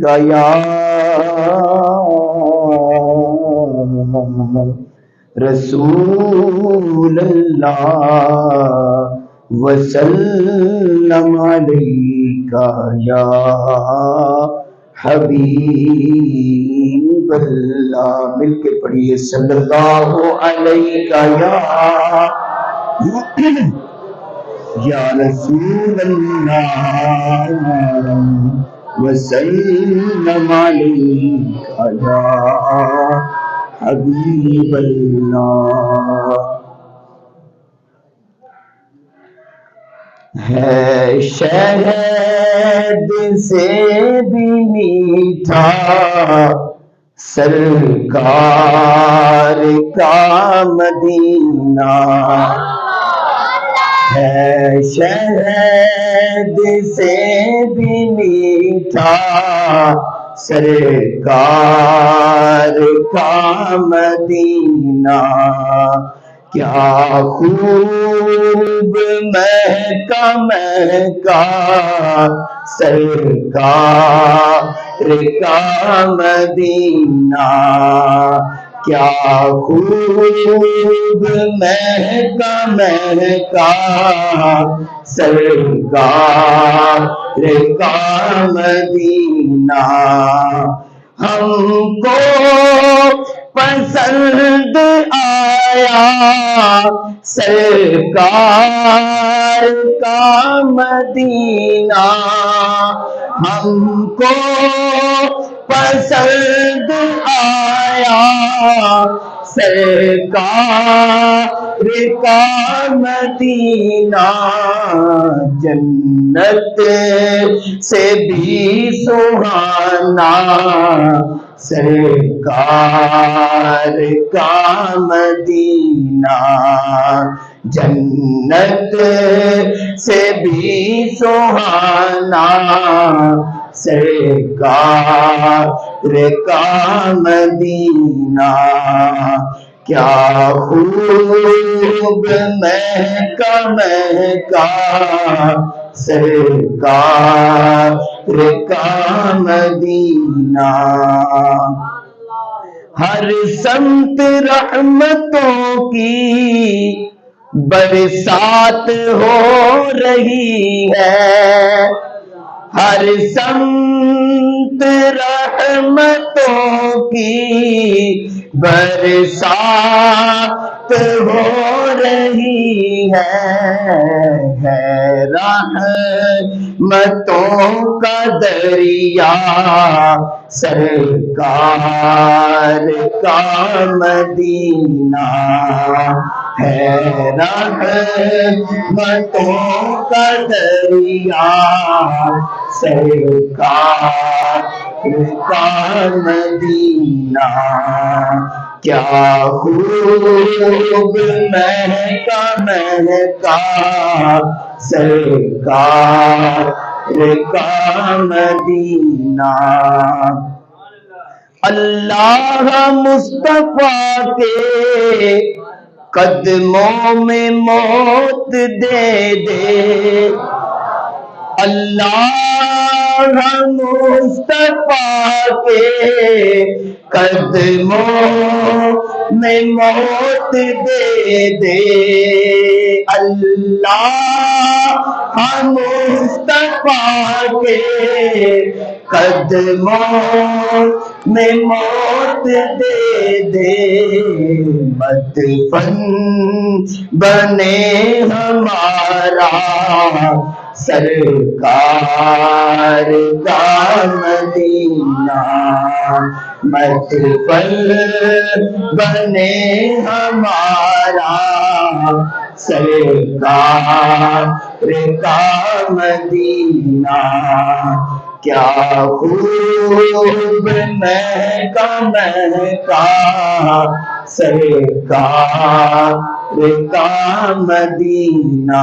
کا یا رسول اللہ وسلم علیکہ یا حبیب اللہ. مل کے پڑھیے صلی اللہ علیہ یا رسول اللہ وسلم علیکہ یا حبیب اللہ. ہے شہد سے بھی میٹھا سرکار کا مدینہ. ہے شہد سے بھی میٹھا سرکار کا مدینہ. کیا خوب مہکا مہکا سرکار کا مدینہ. کیا خوب مہکا مہکا سرکار کا مدینہ. ہم کو پسند آیا سرکار کا مدینہ. ہم کو پسند آیا سرکار کا مدینہ. جنت سے بھی سہانا سرکار کا مدینہ. جنت سے بھی سہانا سرکار کا مدینہ. کیا خوب مہکا مہکا سرکار کا مدینہ. ہر سمت رحمتوں کی برسات ہو رہی ہے. ہر سمت رحمتوں کی برسات ہو رہی ہے. رحمتوں کا دریا سرکار کا مدینہ. ہے رحمتوں کا دریا سرکار کا مدینہ. کیا خوب مہکا مہکا سرکار کا مدینہ. اللہ مصطفیٰ کے قدموں میں موت دے دے. اللہ مصطفیٰ کے قدموں میں موت دے دے. اللہ مصطفیٰ کے قدموں میں موت دے دے. مدفن بنے ہمارا سرکار کا مدینہ. مدفن بنے ہمارا سرکار کا مدینہ. کیا خوب مہکا مہکا سرکار کا مدینہ.